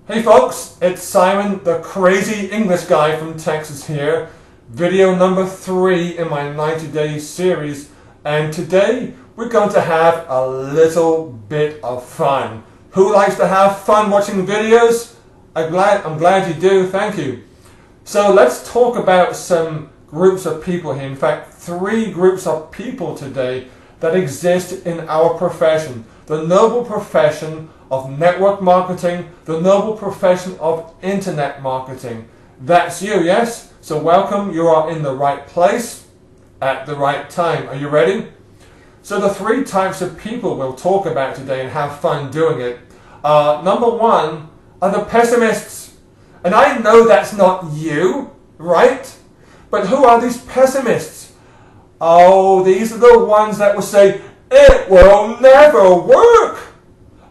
Hey folks, it's Simon, the crazy English guy from Texas here. Video number 3 in my 90-day series, and today we're going to have a little bit of fun. Who likes to have fun watching videos? I'm glad you do, thank you. So let's talk about some groups of people here. In fact, 3 groups of people today that exist in our profession. The noble profession of network marketing, the noble profession of internet marketing. That's you, yes? So welcome, you are in the right place at the right time. Are you ready? So the 3 types of people we'll talk about today and have fun doing it. Number 1 are the pessimists. And I know that's not you, right? But who are these pessimists? Oh, these are the ones that will say, it will never work.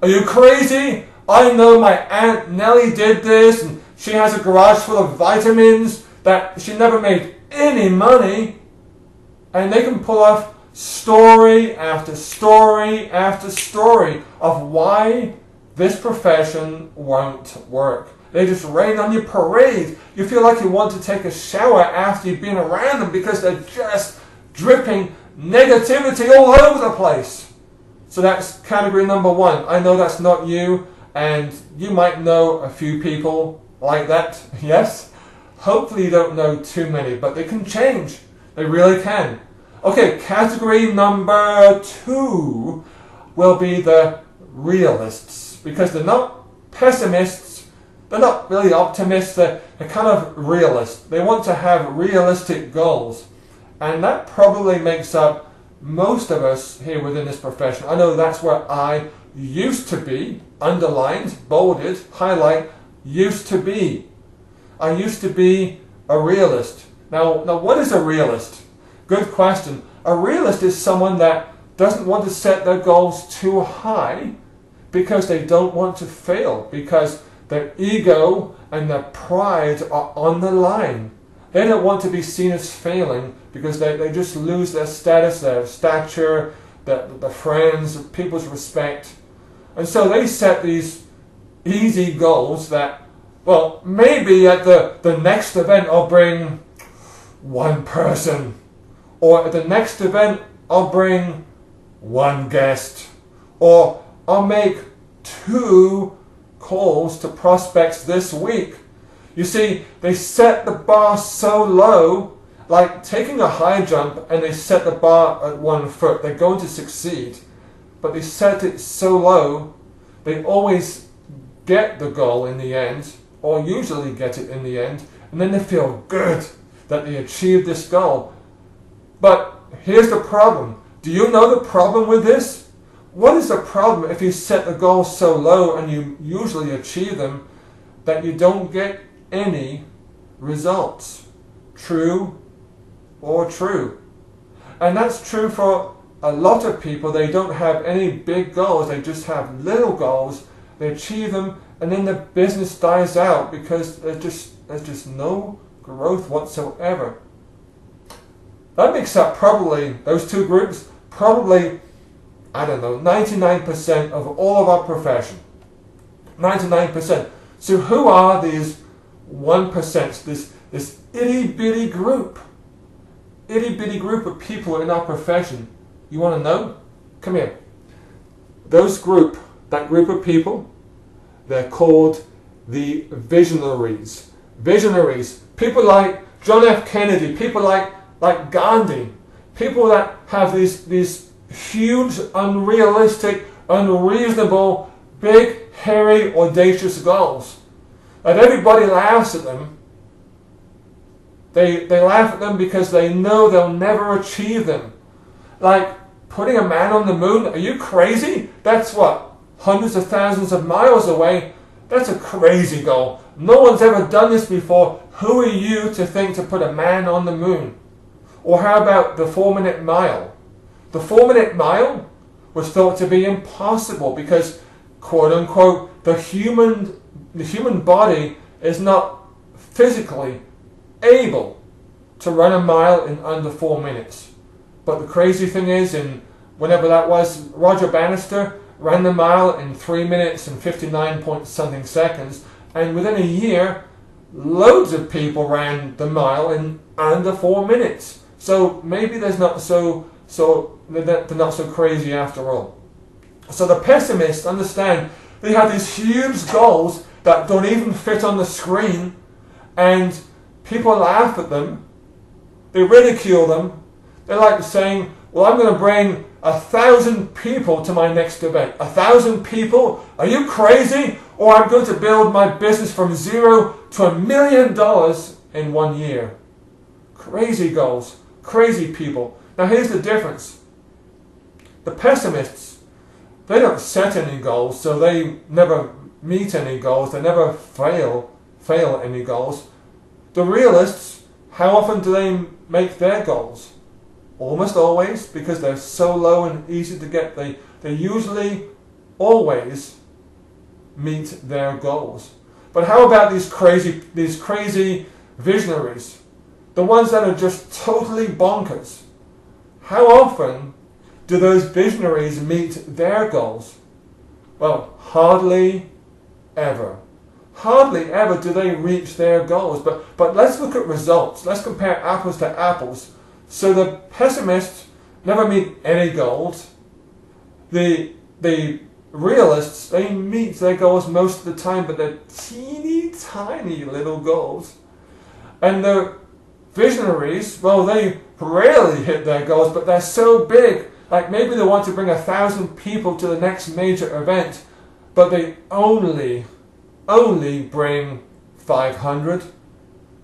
Are you crazy? I know my Aunt Nellie did this and she has a garage full of vitamins that she never made any money. And they can pull off story after story after story of why this profession won't work. They just rain on your parade. You feel like you want to take a shower after you've been around them because they're just dripping negativity all over the place. So that's category number 1. I know that's not you, and you might know a few people like that, yes? Hopefully you don't know too many, but they can change. They really can. Okay, category number 2 will be the realists, because they're not pessimists, they're not really optimists, they're kind of realists. They want to have realistic goals, and that probably makes up most of us here within this profession. I know that's where I used to be, underlined, bolded, highlight, used to be. I used to be a realist. Now what is a realist? Good question. A realist is someone that doesn't want to set their goals too high because they don't want to fail, because their ego and their pride are on the line. They don't want to be seen as failing because they just lose their status, their stature, the friends, people's respect. And so they set these easy goals that, well, maybe at the next event I'll bring 1 person. Or at the next event I'll bring 1 guest. Or I'll make 2 calls to prospects this week. You see, they set the bar so low, like taking a high jump and they set the bar at 1 foot. They're going to succeed, but they set it so low, they always get the goal in the end, or usually get it in the end, and then they feel good that they achieved this goal. But here's the problem. Do you know the problem with this? What is the problem if you set the goals so low and you usually achieve them that you don't get any results? True or true? And that's true for a lot of people. They don't have any big goals, they just have little goals. They achieve them and then the business dies out because there's just no growth whatsoever. That makes up probably, those 2 groups, probably, I don't know, 99% of all of our profession. 99%. So who are these 1%, this itty-bitty group of people in our profession? You want to know? Come here. That group of people, they're called the visionaries. Visionaries. People like John F. Kennedy, people like Gandhi, people that have these huge, unrealistic, unreasonable, big, hairy, audacious goals. And everybody laughs at them. They laugh at them because they know they'll never achieve them. Like putting a man on the moon, are you crazy? That's what, hundreds of thousands of miles away? That's a crazy goal. No one's ever done this before. Who are you to think to put a man on the moon? Or how about the 4-minute mile? The 4-minute mile was thought to be impossible because, quote unquote, the human body is not physically able to run a mile in under 4 minutes. But the crazy thing is, whenever that was, Roger Bannister ran the mile in 3 minutes and 59 point something seconds, And within a year, loads of people ran the mile in under 4 minutes. So maybe they're not so crazy after all. So the pessimists understand they have these huge goals that don't even fit on the screen, and people laugh at them. They ridicule them. They're like saying, well, I'm going to bring 1,000 people to my next event. 1,000 people? Are you crazy? Or I'm going to build my business from $0 to $1 million in 1 year. Crazy goals. Crazy people. Now here's the difference. The pessimists, they don't set any goals, so they never meet any goals. They never fail any goals. The realists, how often do they make their goals? Almost always, because they're so low and easy to get. They usually always meet their goals. But how about these crazy visionaries? The ones that are just totally bonkers. How often do those visionaries meet their goals? Well, hardly ever. Hardly ever do they reach their goals. But let's look at results. Let's compare apples to apples. So the pessimists never meet any goals. The realists, they meet their goals most of the time, but they're teeny tiny little goals. And the visionaries, well, they rarely hit their goals, but they're so big. Like maybe they want to bring 1,000 people to the next major event, but they only bring 500.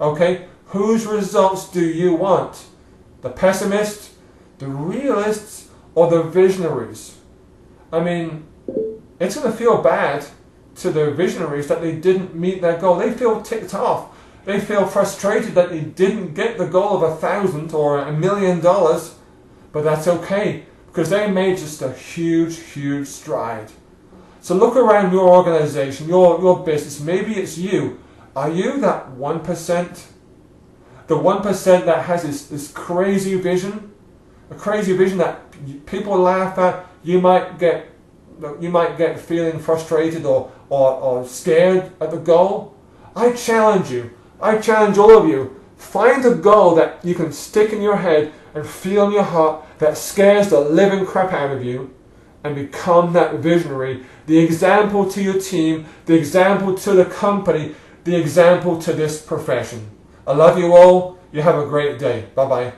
Okay? Whose results do you want? The pessimists, the realists, or the visionaries? I mean, it's going to feel bad to the visionaries that they didn't meet their goal. They feel ticked off. They feel frustrated that they didn't get the goal of 1,000 or $1 million. But that's okay, because they made just a huge stride. So look around your organization, your business. Maybe it's you. Are you that 1%? The 1% that has this crazy vision? A crazy vision that people laugh at. You might get feeling frustrated or scared at the goal. I challenge you. I challenge all of you. Find a goal that you can stick in your head and feel in your heart that scares the living crap out of you, and become that visionary, the example to your team, the example to the company, the example to this profession. I love you all. You have a great day. Bye-bye.